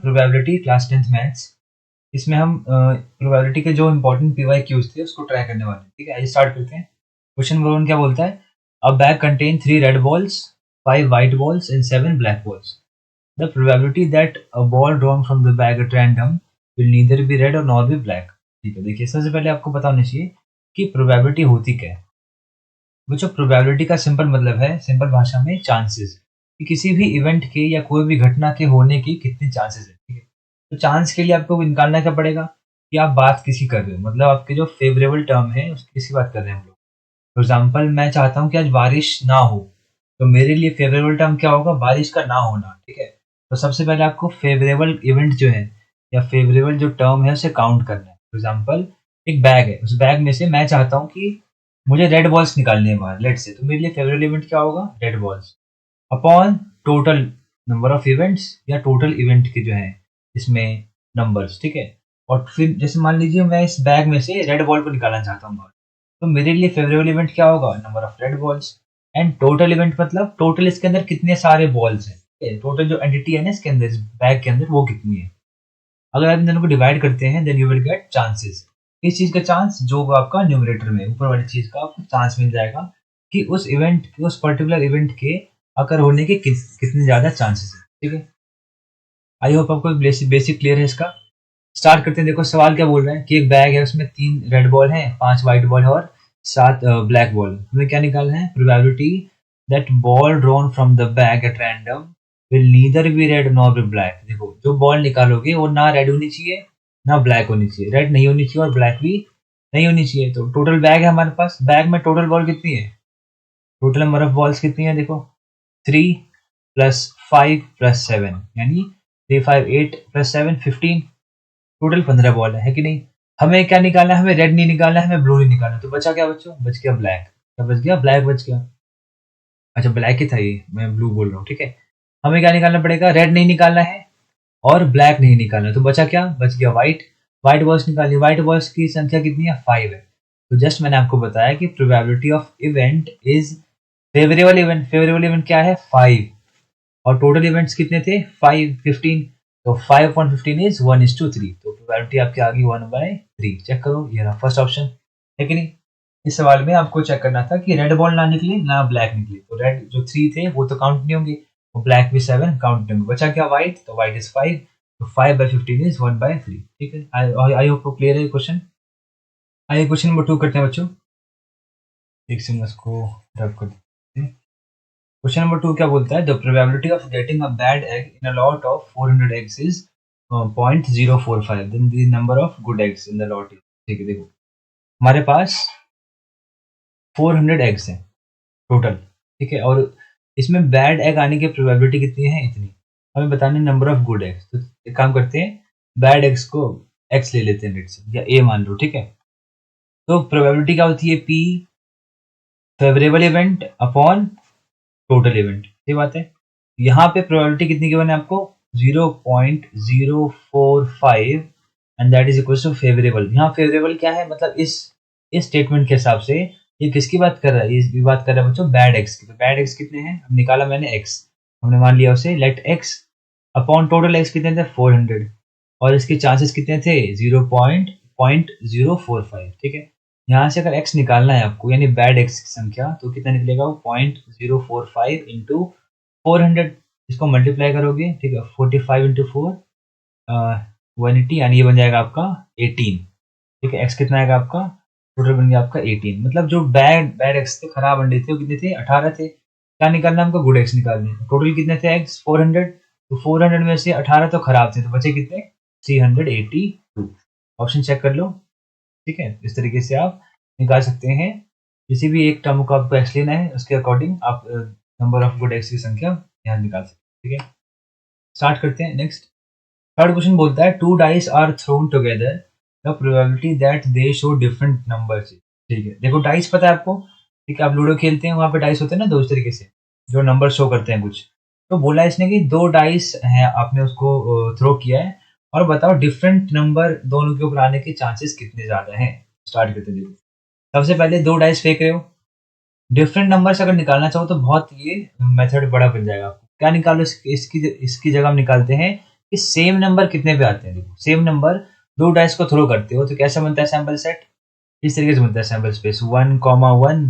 Probability class 10th maths. इसमें हम probability के जो इंपॉर्टेंट पीवाई क्यूज थे उसको ट्राई करने वाले हैं। ठीक है, आइए स्टार्ट करते हैं। क्वेश्चन नंबर 1 क्या बोलता है? अ bag contain 3 red balls, 5 white balls and 7 black balls. The probability that a ball drawn from the bag at random will neither be red or nor be black. ठीक है, देखिए सबसे पहले आपको पता होना चाहिए कि प्रोबेबिलिटी होती क्या है। बच्चों, प्रोबेबिलिटी का सिंपल मतलब है, सिंपल भाषा में, चांसेस, कि किसी भी इवेंट के या कोई भी घटना के होने की कितने चांसेस है। ठीक है, तो चांस के लिए आपको निकालना क्या पड़ेगा कि आप बात किसी कर रहे हो, मतलब आपके जो फेवरेबल टर्म है उसकी किसी बात कर रहे हैं हम लोग। फॉर एग्जाम्पल, मैं चाहता हूँ कि आज बारिश ना हो, तो मेरे लिए फेवरेबल टर्म क्या होगा? बारिश का ना होना। ठीक है, तो सबसे पहले आपको फेवरेबल इवेंट जो है या फेवरेबल जो टर्म है उसे काउंट करना है। फॉर एग्जाम्पल, एक बैग है, उस बैग में से मैं चाहता हूँ कि मुझे रेड बॉल्स निकालने हैं बाहर, लेट से, तो मेरे लिए फेवरेबल इवेंट क्या होगा? Red balls upon total number of events या टोटल इवेंट के जो है इसमें नंबर्स। ठीक है, और फिर जैसे मान लीजिए मैं इस बैग में से रेड बॉल को निकालना चाहता हूँ बाहर, तो मेरे लिए फेवरेबल इवेंट क्या होगा? Number of red balls. And total event मतलब टोटल इसके अंदर कितने सारे बॉल्स हैं, टोटल जो एंटिटी है ना इसके अंदर, इस बैग के अंदर, वो कितनी है। अगर आप इन दोनों को डिवाइड करते हैं then you will get chances. इस चीज का चांस जो होगा आपका न्यूमरेटर में, ऊपर वाली चीज का आपको चांस मिल जाएगा कि उस इवेंट, उस पर्टिकुलर इवेंट के अकर होने के कितने ज्यादा चांसेस है। ठीक है, आई होप आपको बेसिक क्लियर है इसका। स्टार्ट करते हैं। देखो सवाल क्या बोल रहा है कि एक बैग है, उसमें 3 रेड बॉल है, 5 व्हाइट बॉल है और 7 ब्लैक बॉल। हमें क्या निकालना है? Probability that ball drawn from the bag at random will neither be red nor be black. देखो जो बॉल निकालोगे वो ना रेड होनी चाहिए ना ब्लैक होनी चाहिए, रेड नहीं होनी चाहिए और ब्लैक भी नहीं होनी चाहिए। तो टोटल बैग है हमारे पास, बैग में टोटल बॉल कितनी है? टोटल नंबर ऑफ बॉल्स कितनी है? देखो 3 प्लस 5 प्लस 7, यानी 3 5 8 प्लस 7 15, टोटल 15 बॉल है कि नहीं। हमें क्या निकालना है? हमें रेड नहीं निकालना है, हमें ब्लू नहीं निकालना है। तो बचा क्या बच्चों? बच गया ब्लैक। क्या बच गया? ब्लैक बच गया। अच्छा ब्लैक ही था ये, मैं ब्लू बोल रहा हूँ। ठीक है, हमें क्या निकालना पड़ेगा? रेड नहीं निकालना है और ब्लैक नहीं निकालना। तो बचा क्या? बच गया व्हाइट। व्हाइट बॉल्स निकालिए। व्हाइट बॉल्स की संख्या कितनी है? 5 है। तो जस्ट मैंने आपको बताया कि probability of event is favourable event. Favourable event क्या है? 5। और टोटल इवेंट्स कितने थे? 5 15। तो 5 अपॉन 15 इज 1:3। तो प्रोबेबिलिटी आपकी आ गई 1/3। चेक करो, ये रहा फर्स्ट ऑप्शन, है कि नहीं। इस सवाल में आपको चेक करना था कि रेड बॉल ना निकले ना ब्लैक निकले, तो रेड जो 3 थे वो तो काउंट नहीं होंगे, वो ब्लैक भी 7 काउंट नहीं होंगे। बचा क्या? व्हाइट। तो व्हाइट इज 5, तो 5/15 इज 1/3। ठीक है, आई होप क्लियर है क्वेश्चन। आइए क्वेश्चन नंबर 2 करते हैं बच्चों। एक सेकंड इसको रब कर देते हैं। क्वेश्चन नंबर 2 क्या बोलता है? The probability of getting a bad egg in a lot of 400 eggs is 0.045, then the number of good eggs in the lot is. ठीक है, देखो हमारे पास 400 एग्स हैं टोटल। ठीक है, और इसमें बैड एग आने की प्रोबेबिलिटी कितनी है? इतनी। हमें बताना है नंबर ऑफ गुड एग्स। तो एक काम करते हैं, बैड एग्स को एक्स ले लेते हैं, लेट्स से, या ए मान लो। ठीक है, तो प्रोबेबिलिटी क्या होती है? P favourable event upon total event. ये बात है। यहाँ पे प्रोबेबिलिटी कितनी गिवन है आपको? 0.045 and that is equal to favourable. यहाँ फेवरेबल क्या है? मतलब इस स्टेटमेंट के हिसाब से ये किसकी बात कर रहा है? ये बात कर रहा है बच्चों बैड एक्स की। तो बैड एक्स कितने हैं? अब निकाला मैंने एक्स, हमने मान लिया उसे let x upon total x कितने थे? 400, और इसके चांसेस कितने थे? 0.045। ठीक है, यहाँ से अगर x निकालना है आपको, यानी बैड x की संख्या, तो कितना निकलेगा? वो 0.045 इंटू 400, इसको मल्टीप्लाई करोगे। ठीक है, 45 इंटू 4 180, यानी ये बन जाएगा आपका 18। ठीक है, x कितना आएगा आपका? टोटल बन गया आपका 18। मतलब जो बैड बैड x थे, खराब अंडे थे, वो कितने थे? 18 थे। क्या निकालना है हमको? गुड x निकालने हैं। टोटल कितने थे x? 400। तो 400 में से 18 तो खराब थे, तो बचे कितने? 382। ऑप्शन चेक कर लो। ठीक है, इस तरीके से आप निकाल सकते हैं। किसी भी एक टर्म को आपको एक्स लेना है, उसके अकॉर्डिंग आप नंबर ऑफ गुड एक्स की संख्या यहाँ निकाल सकते हैं। ठीक है, स्टार्ट करते हैं। नेक्स्ट थर्ड क्वेश्चन बोलता है, two dice are thrown together, the probability that they show different numbers. ठीक है, देखो डाइस पता है आपको। ठीक है, आप लूडो खेलते हैं, वहां पे डाइस होते हैं ना, दो इस तरीके से जो नंबर शो करते हैं कुछ। तो बोला इसने कि 2 डाइस हैं, आपने उसको थ्रो किया है, और बताओ डिफरेंट नंबर दोनों के ऊपर आने के चांसेस कितने ज्यादा हैं। स्टार्ट करते हैं। देखो सबसे पहले 2 डाइस फेंक रहे हो, डिफरेंट नंबर्स अगर निकालना चाहो तो बहुत ये मेथड बड़ा बन जाएगा आपको। क्या निकालो? इसकी इसकी जगह हम निकालते हैं कि सेम नंबर कितने पे आते हैं। देखो सेम नंबर दो डाइस को थ्रो करते हो तो कैसा बनता है सैंपल सेट, इस तरीके से बनता है सैंपल स्पेस 1,1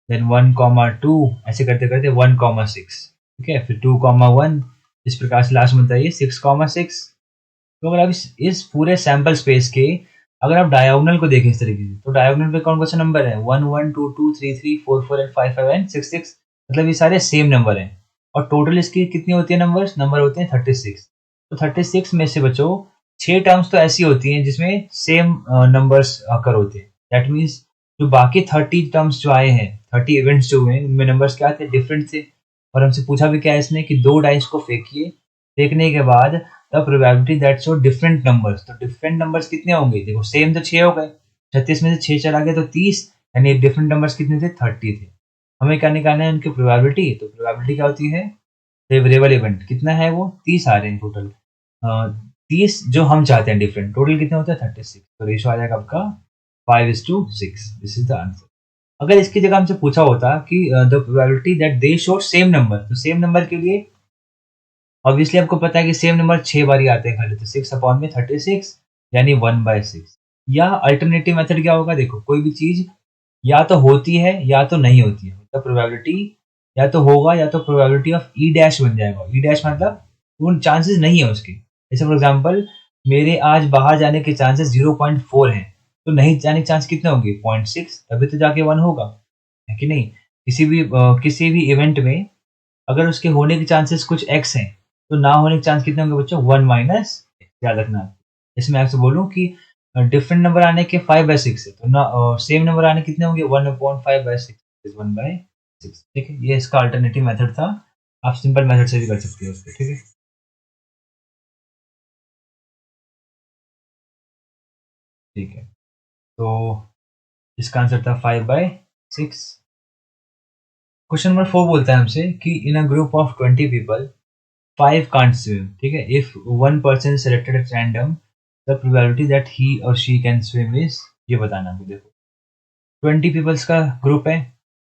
देन 1,2 ऐसे करते करते 1,6 ठीक है, फिर 2,1 इस प्रकार से लास्ट बनता है ये 6,6। तो अगर आप इस पूरे सैंपल स्पेस के अगर आप डायगोनल को देखें इस तरीके से तो डायगोनल पे कौन कौन सा नंबर है 1 1 2 2 3 3 4 4 एंड 5 5 एंड 6 6, मतलब ये सारे सेम नंबर हैं और टोटल इसकी कितनी होती है नंबर होते हैं 36। तो 36 में से बच्चों 6 टर्म्स तो ऐसी होती हैं जिसमें सेम नंबर्स आकर होते हैं। दैट मीन्स जो बाकी 30 टर्म्स जो आए हैं 30 इवेंट्स जो हुए हैं उनमें नंबर्स क्या थे डिफरेंट थे। और हमसे पूछा भी क्या है इसने कि दो डाइस को फेंकिए, फेंकने के बाद the probability that show different numbers, तो डिफरेंट नंबर्स कितने होंगे, देखो सेम तो 6 हो गए, 36 में से 6 चला गया तो 30, यानी डिफरेंट नंबर्स कितने थे 30 थे। हमें क्या निकालना है उनकी प्रोबेबिलिटी, तो प्रोबेबिलिटी क्या होती है फेवरेबल इवेंट कितना है वो 30 आ रहे हैं टोटल, 30 जो हम चाहते हैं डिफरेंट, टोटल कितने होते हैं 36, तो रेशो आ जाएगा आपका 5:6। This is the answer. अगर इसकी जगह हमसे पूछा होता कि the probability that they show same number, तो सेम नंबर के लिए ऑब्वियसली आपको पता है कि सेम नंबर 6 बारी आते हैं खाली, तो 6 अपॉन में 36 यानी 1/6। या अल्टरनेटिव मेथड क्या होगा, देखो कोई भी चीज या तो होती है या तो नहीं होती है, मतलब प्रोबेबिलिटी या तो होगा या तो प्रोबेबिलिटी ऑफ ई डैश बन जाएगा। ई डैश मतलब उन चांसेस नहीं है उसके, जैसे फॉर एग्जांपल मेरे आज बाहर जाने के चांसेस 0.4 हैं, तो नहीं जाने के चांस कितने होंगे 0.6, तभी तो जाके 1 होगा, है कि नहीं। किसी भी इवेंट में अगर उसके होने के चांसेस कुछ एक्स हैं तो ना होने के चांस कितने होंगे बच्चों 1 माइनस, याद रखना। इसमें आपसे बोलूं कि डिफरेंट नंबर आने के 5/6 है तो ना सेम नंबर आने कितने होंगे 1/5/6 1/6, ठीक है। ये इसका अल्टरनेटिव मेथड था, आप सिंपल मेथड से भी कर सकते हो उसको, ठीक है। ठीक है, तो इसका आंसर था 5/6। क्वेश्चन नंबर 4 बोलता है हमसे कि in a group of 20 people 5 can't swim, ठीक है। If one person selected at random the probability that he or she can swim is, ये बताना है। देखो 20 पीपल्स का ग्रुप है,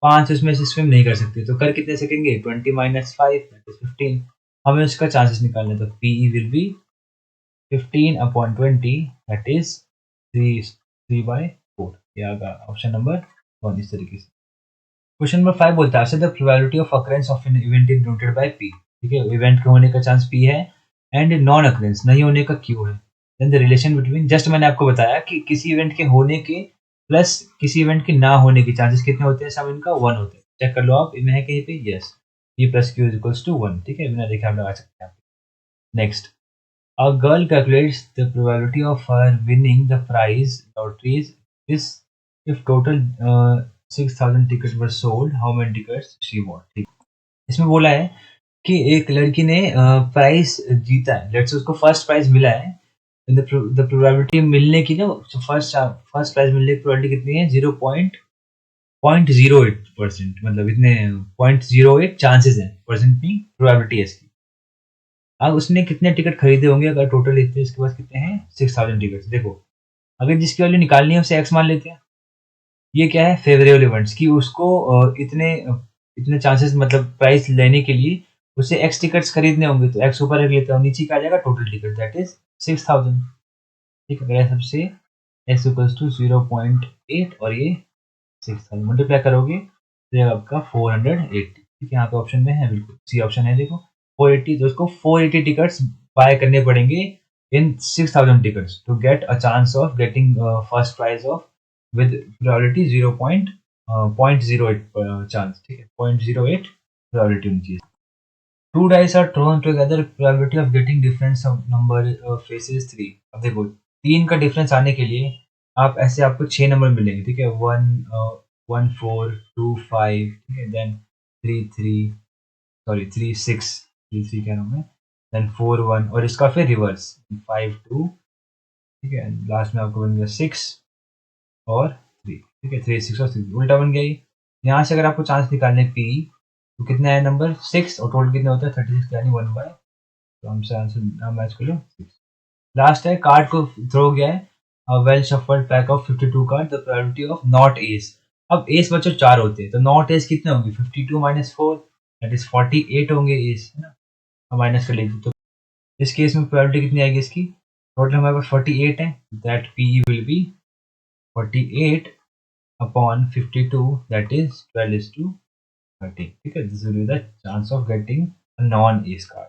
5 उसमें से स्विम नहीं कर सकते, तो कर कितने सकेंगे 20 माइनस 5 दैट इज 15। हमें उसका चांसेस निकालना है, तो P E will be 15/20 that is 3/4। ये आगा ऑप्शन नंबर 1 इस तरीके से। क्वेश्चन नंबर 5 बोलता है the probability of occurrence of an event is denoted by P, ठीक है। इवेंट के होने का चांस पी है एंड नॉन अकरेंस नहीं होने का क्यू है। Then the relation between, just मैंने आपको बताया कि किसी इवेंट के होने के प्लस किसी इवेंट के ना होने के चांसेस कितने होते हैं, सब इनका 1 होता है। चेक कर लो आप, इनमें है कहीं पे yes, P plus Q is equals to 1, ठीक है, बिना देखे आप लगा सकते हैं। Next, a girl calculates the probability of her winning the prize lotteries is if total 6,000 tickets were sold, how many tickets she bought, ठीक। इसमें बोला है कि एक लड़की ने प्राइस जीता है, लेट्स से उसको फर्स्ट प्राइज मिला है। द प्रोबेबिलिटी मिलने की ना, फर्स्ट प्राइज मिलने की प्रोबेबिलिटी कितनी है 0.08%, मतलब इतने 0.08 चांसेस हैं, परसेंट नहीं प्रोबेबिलिटी है इसकी। अब उसने कितने टिकट खरीदे होंगे, अगर टोटल इतने इसके पास कितने हैं 6,000 टिकट। देखो अगर जिसकी वैल्यू निकालनी है उसे एक्स मान लेते हैं, ये क्या है फेवरेबल इवेंट्स की, उसको इतने चांसेस मतलब प्राइस लेने के लिए उसे एक्स टिकट्स खरीदने होंगे, तो एक्स ऊपर रख लेता हूँ, नीचे क्या आ जाएगा टोटल टिकट दैट इज 6,000, ठीक है। सबसे एक्स इक्वल्स टू 0.8 और ये 6,000 मल्टीप्लाई करोगे तो ये आपका 480, ठीक है। यहाँ पे ऑप्शन में है बिल्कुल सी ऑप्शन है, देखो 480, तो उसको 480 टिकट्स बाय करने पड़ेंगे इन 6,000 tickets to get a chance of getting first prize of with probability 0.08 chance, ठीक है, 0.08 प्रोबेबिलिटी होनी चाहिए। Two dice are thrown together, probability of getting difference of number faces 3। अब देखो 3 का डिफरेंस आने के लिए आप ऐसे आपको 6 नंबर मिलेंगे, ठीक है, 1 4 2 5, ठीक है, देन 3 3 सॉरी 3 6 3 3 कह रहा हूँ मैं, देन 4 1 और इसका फिर रिवर्स 5 2, ठीक है, लास्ट में आपको बन गया 6 और 3, ठीक है, 3 6 और 3 उल्टा बन गया। यहाँ से अगर आपको चांस निकालने पी तो कितने आए नंबर 6 और टोटल कितने होता है 36 यानी 1 बाय, तो हमसे आंसर मैच कर लो 6। लास्ट है कार्ड को थ्रो गया है, well shuffled pack of 52 card, the probability of not S. अब एस बच्चों 4 होते हैं तो नॉट एस कितने होंगे 52 माइनस 4 दैट इज 48 होंगे एस, है ना, माइनस कर लीजिए तो इस केस में प्रोबेबिलिटी कितनी आएगी इसकी? टोटल हमारे पास 48 है, that P will be 48 upon 52, that is 12:30. ठीक है, this will be the chance of getting a non S card.